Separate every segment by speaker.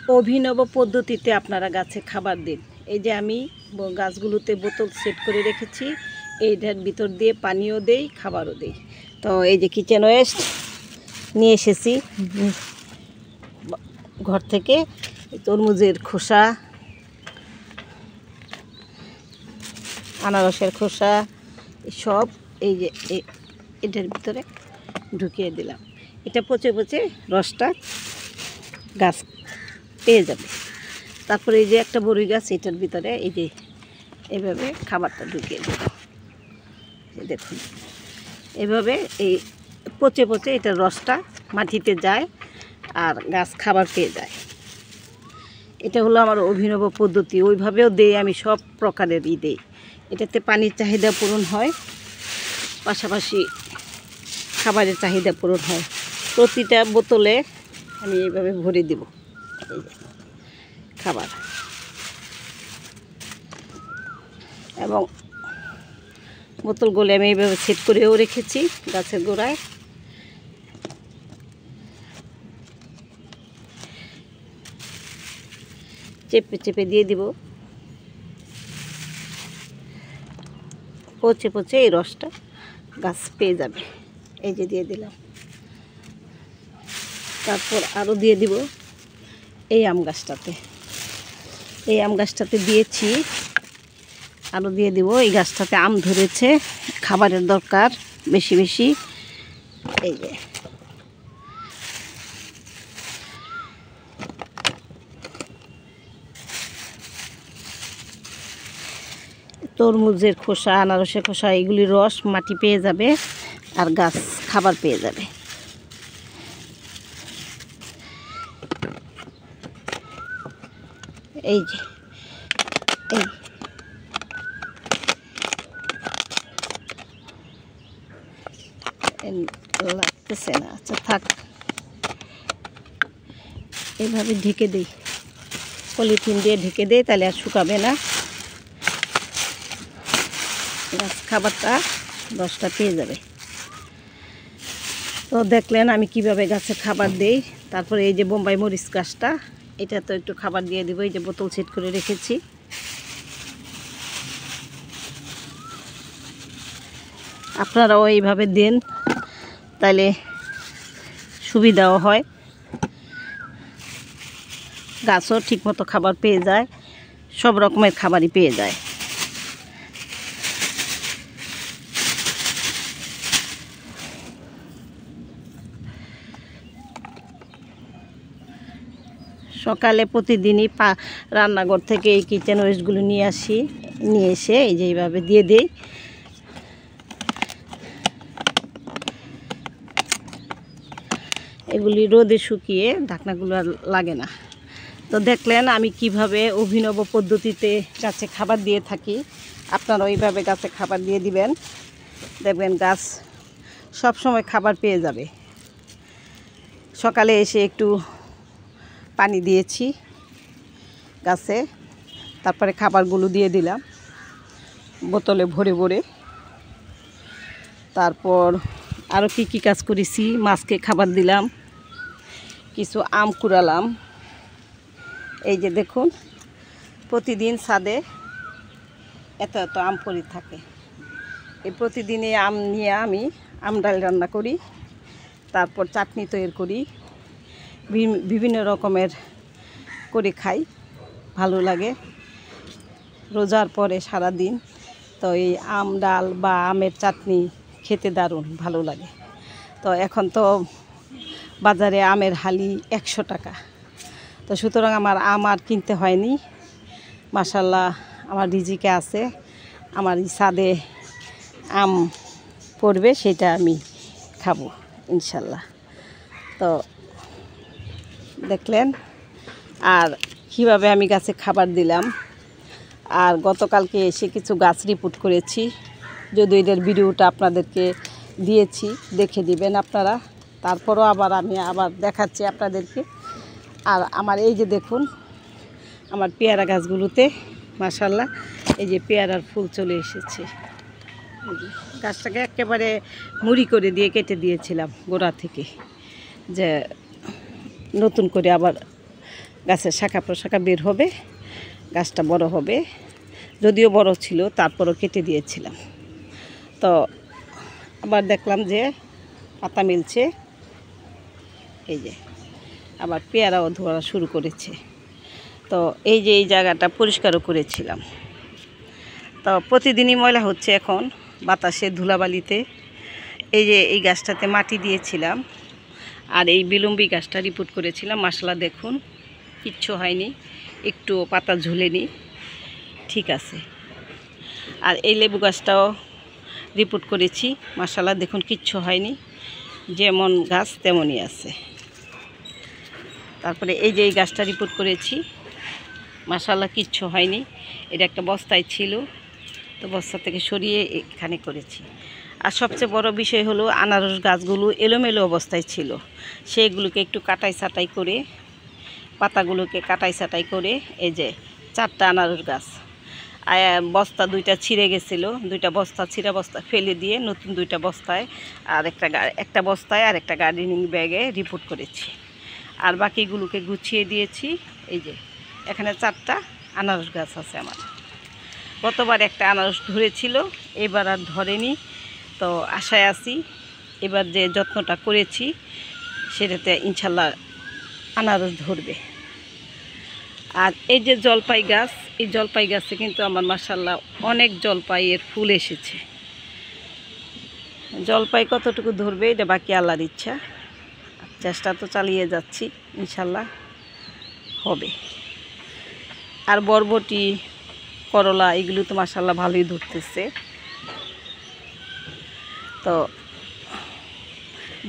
Speaker 1: অভিনব পদ্ধতিতে আপনারা গাছে খাবার দিন। এই যে আমি গাছগুলোতে বোতল সেট করে রেখেছি, এইটার ভিতর দিয়ে পানিও দেই, খাবারও দেই। তো এই যে কিচেন ওয়েস্ট নিয়ে এসেছি ঘর থেকে, তরমুজের খোসা, আনারসের খোসা, সব এই যে এটার ভিতরে ঢুকিয়ে দিলাম। এটা পচে পচে রসটা গাছ পেয়ে যাবে। তারপরে এই যে একটা বড়ি গাছ, এটার ভিতরে এই যে এভাবে খাবারটা ঢুকিয়ে দেব। দেখুন এভাবে এই পচে পচে এটার রসটা মাটিতে যায় আর গাছ খাবার পেয়ে যায়। এটা হলো আমার অভিনব পদ্ধতি। ওইভাবেও দেই আমি, সব প্রকারেরই দেই। এটাতে পানির চাহিদা পূরণ হয়, পাশাপাশি খাবারের চাহিদা পূরণ হয়। প্রতিটা বোতলে আমি এইভাবে ভরে দিব এই যে খাবার, এবং বোতলগুলো আমি এইভাবে সেট করেও রেখেছি গাছের গোড়ায়। চেপে চেপে দিয়ে দিব, পচে পচে এই রসটা গাছ পেয়ে যাবে। এই যে দিয়ে দিলাম। তারপর আরও দিয়ে দিব এই আম গাছটাতে। এই আম গাছটাতে দিয়েছি, আরও দিয়ে দিব। এই গাছটাতে আম ধরেছে, খাবারের দরকার বেশি বেশি। এই যে তরমুজের খোসা, আনারসের খোসা, এগুলির রস মাটি পেয়ে যাবে আর গাছ খাবার পেয়ে যাবে। এই যে লাগতেছে না, আচ্ছা থাক। এইভাবে ঢেকে দিই, পলিথিন দিয়ে ঢেকে দিই, তাহলে আর শুকাবে না। গাছ খাবারটা রসটা পেয়ে যাবে। তো দেখলেন আমি কিভাবে গাছে খাবার দেই। তারপরে এই যে বোম্বাই মরিচ গাছটা, এটা তো একটু খাবার দিয়ে দিব। এই যে বোতল সেট করে রেখেছি। আপনারাও এইভাবে দেন, তাহলে সুবিধাও হয়, গাছও ঠিকমতো খাবার পেয়ে যায়, সব রকমের খাবারই পেয়ে যায়। সকালে প্রতিদিনই রান্নাঘর থেকে এই কিচেন ওয়েস্টগুলো নিয়ে আসি, নিয়ে এসে এই যে এইভাবে দিয়ে দিই। এগুলি রোদে শুকিয়ে ঢাকনাগুলো আর লাগে না। তো দেখলেন আমি কিভাবে অভিনব পদ্ধতিতে গাছে খাবার দিয়ে থাকি। আপনারা ওইভাবে গাছে খাবার দিয়ে দিবেন, দেখবেন গাছ সব সময় খাবার পেয়ে যাবে। সকালে এসে একটু পানি দিয়েছি গাছে, তারপরে খাবারগুলো দিয়ে দিলাম বোতলে ভরে ভরে। তারপর আরও কি কাজ করেছি, মাছকে খাবার দিলাম, কিছু আম কুড়ালাম। এই যে দেখুন প্রতিদিন ছাদে এত এত আম পড়ে থাকে। এই প্রতিদিন এই আম নিয়ে আমি আম ডাল রান্না করি, তারপর চাটনি তৈরি করি, বিভিন্ন রকমের করে খাই, ভালো লাগে রোজার পরে সারা দিন। তো এই আম ডাল বা আমের চাটনি খেতে দারুণ ভালো লাগে। তো এখন তো বাজারে আমের হালি 100 টাকা। তো সুতরাং আমার আম আর কিনতে হয়নি, মাশাআল্লাহ আমার রিজিকে আছে। আমার ছাদে আম পড়বে, সেটা আমি খাবো ইনশাল্লাহ। তো দেখলেন আর কিভাবে আমি গাছে খাবার দিলাম। আর গতকালকে এসে কিছু গাছ রিপোর্ট করেছি, যদি এটার ভিডিওটা আপনাদেরকে দিয়েছি, দেখে দিবেন আপনারা। তারপরও আমি আবার দেখাচ্ছি আপনাদেরকে। আর আমার এই যে দেখুন আমার পেয়ারা গাছগুলোতে মাশাআল্লাহ এই যে পেয়ারার ফুল চলে এসেছে। গাছটাকে একেবারে মুড়ি করে দিয়ে কেটে দিয়েছিলাম গোড়া থেকে, যে নতুন করে আবার গাছের শাখা প্রশাখা বের হবে, গাছটা বড় হবে। যদিও বড় ছিল তারপরও কেটে দিয়েছিলাম। তো আবার দেখলাম যে পাতা মিলছে, এই যে আবার পেয়ারাও ধরা শুরু করেছে। তো এই যে এই জায়গাটা পরিষ্কারও করেছিলাম। তো প্রতিদিনই ময়লা হচ্ছে এখন বাতাসে, ধুলাবালিতে। এই যে এই গাছটাতে মাটি দিয়েছিলাম, আর এই বিলম্বী গাছটা রিপোর্ট করেছিলাম। মাশাআল্লাহ দেখুন কিচ্ছু হয়নি, একটু পাতা ঝুলেনি, ঠিক আছে। আর এই লেবু গাছটাও রিপোর্ট করেছি, মাশাআল্লাহ দেখুন কিচ্ছু হয়নি, যেমন গাছ তেমনই আছে। তারপরে এই যে এই গাছটা রিপোর্ট করেছি, মাশাআল্লাহ কিচ্ছু হয়নি। এটা একটা বস্তায় ছিল, তো বস্তা থেকে সরিয়ে এখানে করেছি। আর সবচেয়ে বড় বিষয় হলো আনারস গাছগুলো এলোমেলো অবস্থায় ছিল, সেইগুলোকে একটু কাটাই ছাটাই করে, পাতাগুলোকে কাটাই ছাটাই করে এই যে 4টা আনারস গাছ, বস্তা 2টা ছিঁড়ে গেছিলো, 2টা বস্তা ছিঁড়া বস্তা ফেলে দিয়ে নতুন 2টা বস্তায় আর একটা বস্তায় আর একটা গার্ডেনিং ব্যাগে রিপোর্ট করেছি। আর বাকিগুলোকে গুছিয়ে দিয়েছি। এই যে এখানে 4টা আনারস গাছ আছে আমার। গতবার একটা আনারস ধরেছিল, এবার আর ধরেনি। তো আশায় আছি এবার যে যত্নটা করেছি সেটাতে ইনশাল্লাহ আনারস ধরবে। আর এই যে জলপাই গাছ, এই জলপাই গাছে কিন্তু আমার মাশাআল্লাহ অনেক জলপাইয়ের ফুল এসেছে। জলপাই কতটুকু ধরবে এটা বাকি আল্লাহর ইচ্ছা, চেষ্টা তো চালিয়ে যাচ্ছি, ইনশাল্লাহ হবে। আর বরবটি, করলা এগুলো তো মাশাআল্লাহ ভালোই ধরতেছে। তো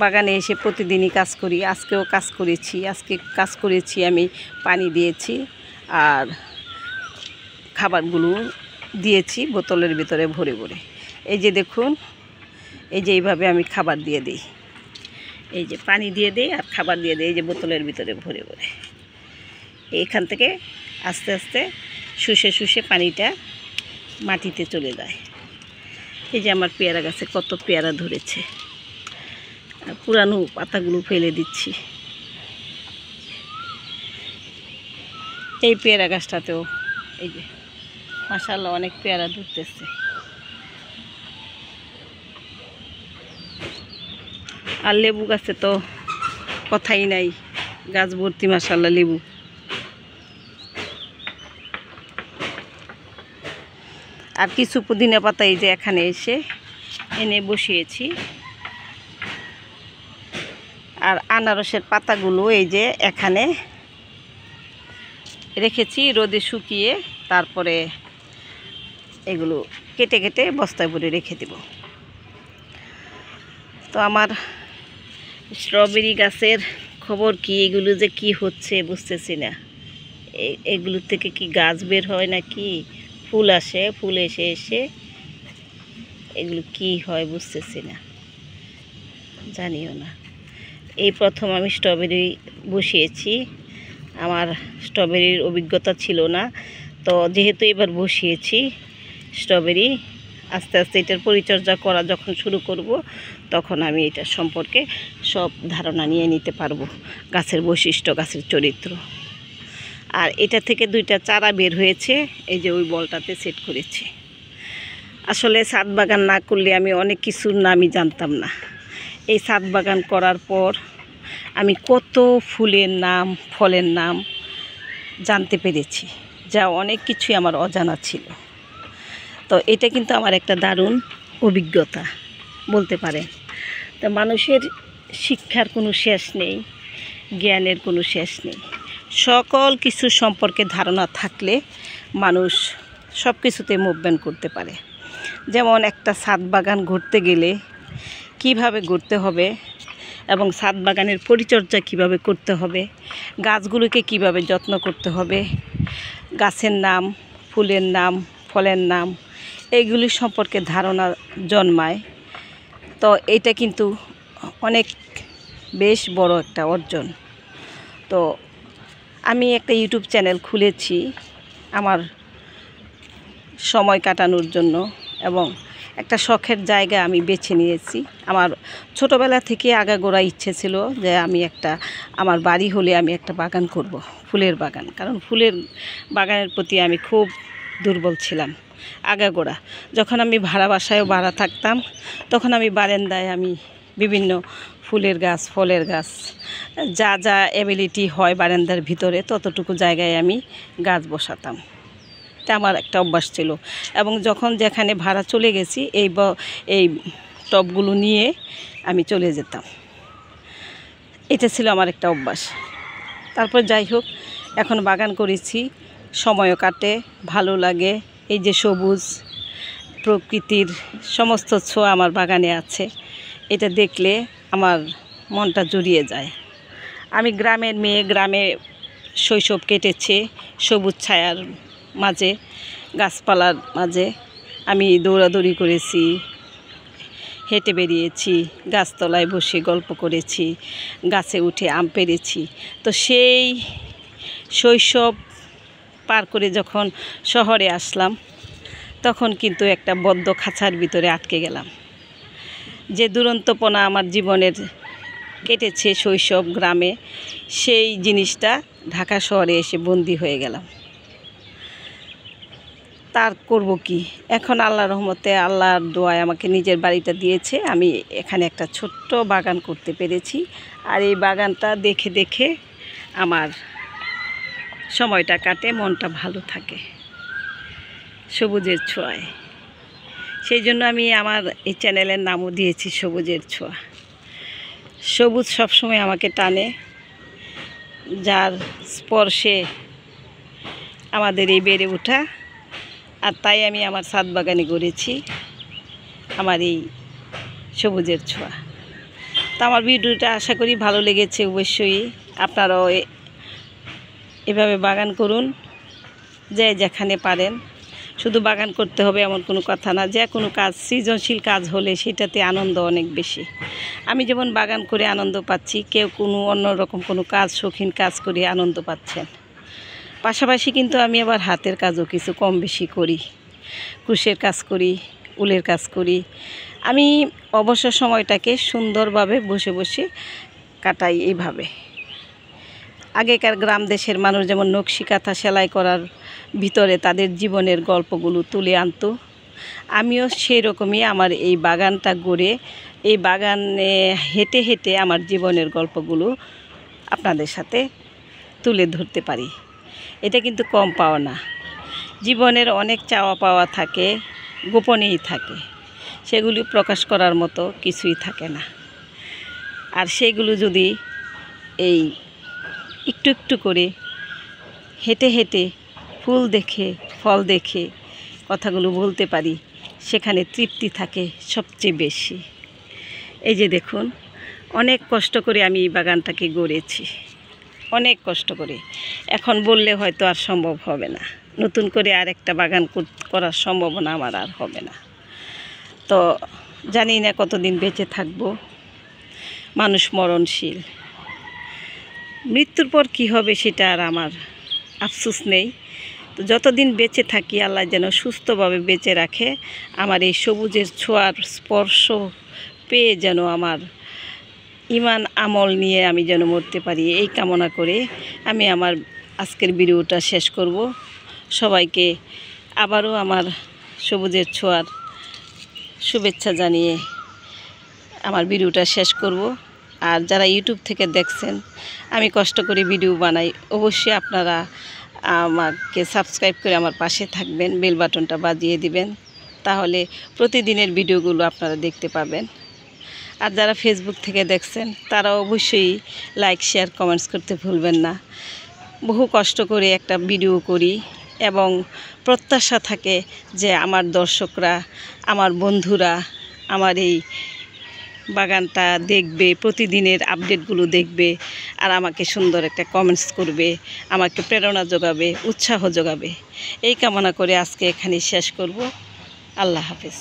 Speaker 1: বাগানে এসে প্রতিদিনই কাজ করি, আজকেও কাজ করেছি। আজকে কাজ করেছি, আমি পানি দিয়েছি আর খাবারগুলো দিয়েছি বোতলের ভিতরে ভরে ভরে। এই যে দেখুন, এই যে এইভাবে আমি খাবার দিয়ে দিই, এই যে পানি দিয়ে দিই আর খাবার দিয়ে দিই, এই যে বোতলের ভিতরে ভরে ভরে। এইখান থেকে আস্তে আস্তে শুষে শুষে পানিটা মাটিতে চলে যায়। এই যে আমার পেয়ারা গাছে কত পেয়ারা ধরেছে, আর পুরানো পাতাগুলো ফেলে দিচ্ছি। এই পেয়ারা গাছটাতেও এই যে মাশাআল্লাহ অনেক পেয়ারা ধরতেছে। আর লেবু গাছে তো কথাই নাই, গাছ ভর্তি মাশাআল্লাহ লেবু। আর কিছু পুদিনা পাতা এই যে এখানে এসে এনে বসিয়েছি। আর আনারসের পাতাগুলো এই যে এখানে রেখেছি রোদে শুকিয়ে, তারপরে এগুলো কেটে কেটে বস্তায় ভরে রেখে দেব। তো আমার স্ট্রবেরি গাছের খবর কি, এগুলো যে কি হচ্ছে বুঝতেছি না। এগুলো থেকে কি গাছ বের হয় না কি ফুল আসে, ফুল এসে এসে এগুলো কি হয় বুঝতেছি না, জানিও না। এই প্রথম আমি স্ট্রবেরি বসিয়েছি, আমার স্ট্রবেরির অভিজ্ঞতা ছিল না। তো যেহেতু এবার বসিয়েছি স্ট্রবেরি, আস্তে আস্তে এটার পরিচর্যা করা যখন শুরু করব তখন আমি এটার সম্পর্কে সব ধারণা নিয়ে নিতে পারবো, গাছের বৈশিষ্ট্য, গাছের চরিত্র। আর এটা থেকে 2টা চারা বের হয়েছে, এই যে ওই বলটাতে সেট করেছি। আসলে ছাদ বাগান না করলে আমি অনেক কিছুর নামই জানতাম না। এই ছাদ বাগান করার পর আমি কত ফুলের নাম, ফলের নাম জানতে পেরেছি, যা অনেক কিছুই আমার অজানা ছিল। তো এটা কিন্তু আমার একটা দারুণ অভিজ্ঞতা বলতে পারেন। তো মানুষের শিক্ষার কোনো শেষ নেই, জ্ঞানের কোনো শেষ নেই। সকল কিছু সম্পর্কে ধারণা থাকলে মানুষ সব কিছুতে মুভমেন্ট করতে পারে। যেমন একটা ছাদ বাগান গড়তে গেলে কিভাবে গড়তে হবে এবং ছাদ বাগানের পরিচর্যা কিভাবে করতে হবে, গাছগুলোকে কিভাবে যত্ন করতে হবে, গাছের নাম, ফুলের নাম, ফলের নাম, এইগুলি সম্পর্কে ধারণা জন্মায়। তো এটা কিন্তু অনেক বেশ বড় একটা অর্জন। তো আমি একটা ইউটিউব চ্যানেল খুলেছি আমার সময় কাটানোর জন্য, এবং একটা শখের জায়গা আমি বেছে নিয়েছি। আমার ছোটোবেলা থেকে আগাগোড়া ইচ্ছে ছিল যে আমি আমার বাড়ি হলে আমি একটা বাগান করব, ফুলের বাগান। কারণ ফুলের বাগানের প্রতি আমি খুব দুর্বল ছিলাম আগাগোড়া। যখন আমি ভাড়া বাসায়ও ভাড়া থাকতাম, তখন আমি বারান্দায় আমি বিভিন্ন ফুলের গাছ, ফলের গাছ, যা যা অ্যাবিলিটি হয় বারান্দার ভিতরে ততটুকু জায়গায় আমি গাছ বসাতাম। এটা আমার একটা অভ্যাস ছিল। এবং যখন যেখানে ভাড়া চলে গেছি এই টবগুলো নিয়ে আমি চলে যেতাম। এটা ছিল আমার একটা অভ্যাস। তারপর যাই হোক, এখন বাগান করেছি, সময়ও কাটে, ভালো লাগে। এই যে সবুজ প্রকৃতির সমস্ত ছোঁয়া আমার বাগানে আছে, এটা দেখলে আমার মনটা জুড়িয়ে যায়। আমি গ্রামের মেয়ে, গ্রামে শৈশব কেটেছে সবুজ ছায়ার মাঝে, গাছপালার মাঝে। আমি দৌড়াদৌড়ি করেছি, হেঁটে বেরিয়েছি, গাছতলায় বসে গল্প করেছি, গাছে উঠে আম পেড়েছি। তো সেই শৈশব পার করে যখন শহরে আসলাম, তখন কিন্তু একটা বদ্ধ খাঁচার ভিতরে আটকে গেলাম। যে দুরন্তপনা আমার জীবনের কেটেছে শৈশব গ্রামে, সেই জিনিসটা ঢাকা শহরে এসে বন্দি হয়ে গেলাম। তার করব কি? এখন আল্লাহর রহমতে, আল্লাহর দোয়ায় আমাকে নিজের বাড়িটা দিয়েছে। আমি এখানে একটা ছোট্ট বাগান করতে পেরেছি। আর এই বাগানটা দেখে দেখে আমার সময়টা কাটে, মনটা ভালো থাকে সবুজের ছোঁয়ায়। সেই জন্য আমি আমার এই চ্যানেলের নামও দিয়েছি সবুজের ছোঁয়া। সবুজ সবসময় আমাকে টানে, যার স্পর্শে আমাদের এই বেড়ে ওঠা। আর তাই আমি আমার ছাদ বাগানে গড়েছি আমার এই সবুজের ছোঁয়া। তা আমার ভিডিওটা আশা করি ভালো লেগেছে। অবশ্যই আপনারাও এভাবে বাগান করুন, যে যেখানে পারেন। শুধু বাগান করতে হবে এমন কোনো কথা না, যে কোনো কাজ, সৃজনশীল কাজ হলে সেটাতে আনন্দ অনেক বেশি। আমি যেমন বাগান করে আনন্দ পাচ্ছি, কেউ কোনো অন্যরকম কোনো কাজ, শৌখিন কাজ করে আনন্দ পাচ্ছেন। পাশাপাশি কিন্তু আমি আবার হাতের কাজও কিছু কম বেশি করি, ক্রুশের কাজ করি, উলের কাজ করি। আমি অবসর সময়টাকে সুন্দরভাবে বসে বসে কাটাই এইভাবে। আগেকার গ্রাম দেশের মানুষ যেমন নকশি কাঁথা সেলাই করার ভিতরে তাদের জীবনের গল্পগুলো তুলে আনতো, আমিও সেই রকমই আমার এই বাগানটা গড়ে, এই বাগানে হেঁটে হেঁটে আমার জীবনের গল্পগুলো আপনাদের সাথে তুলে ধরতে পারি। এটা কিন্তু কম পাওয়া না। জীবনের অনেক চাওয়া পাওয়া থাকে, গোপনেই থাকে, সেগুলি প্রকাশ করার মতো কিছুই থাকে না। আর সেগুলো যদি এই একটু একটু করে হেঁটে হেঁটে, ফুল দেখে, ফল দেখে কথাগুলো বলতে পারি, সেখানে তৃপ্তি থাকে সবচেয়ে বেশি। এই যে দেখুন, অনেক কষ্ট করে আমি এই বাগানটাকে গড়েছি, অনেক কষ্ট করে। এখন বললে হয়তো আর সম্ভব হবে না, নতুন করে আর একটা বাগান করার সম্ভাবনা আমার আর হবে না। তো জানি না কতদিন বেঁচে থাকবো, মানুষ মরণশীল। মৃত্যুর পর কি হবে সেটা আর আমার আফসোস নেই। তো যতদিন বেঁচে থাকি, আল্লাহ যেন সুস্থভাবে বেঁচে রাখে, আমার এই সবুজের ছোঁয়ার স্পর্শ পেয়ে যেন আমার ইমান আমল নিয়ে আমি যেন মরতে পারি, এই কামনা করে আমি আমার আজকের ভিডিওটা শেষ করব। সবাইকে আবারও আমার সবুজের ছোঁয়ার শুভেচ্ছা জানিয়ে আমার ভিডিওটা শেষ করব। আর যারা ইউটিউব থেকে দেখছেন, আমি কষ্ট করে ভিডিও বানাই, অবশ্যই আপনারা আমাকে সাবস্ক্রাইব করে আমার পাশে থাকবেন, বেল বাটনটা বাজিয়ে দিবেন, তাহলে প্রতিদিনের ভিডিওগুলো আপনারা দেখতে পাবেন। আর যারা ফেসবুক থেকে দেখছেন, তারা অবশ্যই লাইক, শেয়ার, কমেন্টস করতে ভুলবেন না। বহু কষ্ট করে একটা ভিডিও করি এবং প্রত্যাশা থাকে যে আমার দর্শকরা, আমার বন্ধুরা আমার এই বাগানটা দেখবে, প্রতিদিনের আপডেটগুলো দেখবে, আর আমাকে সুন্দর একটা কমেন্টস করবে, আমাকে প্রেরণা যোগাবে, উৎসাহ যোগাবে। এই কামনা করে আজকে এখানেই শেষ করব। আল্লাহ হাফেজ।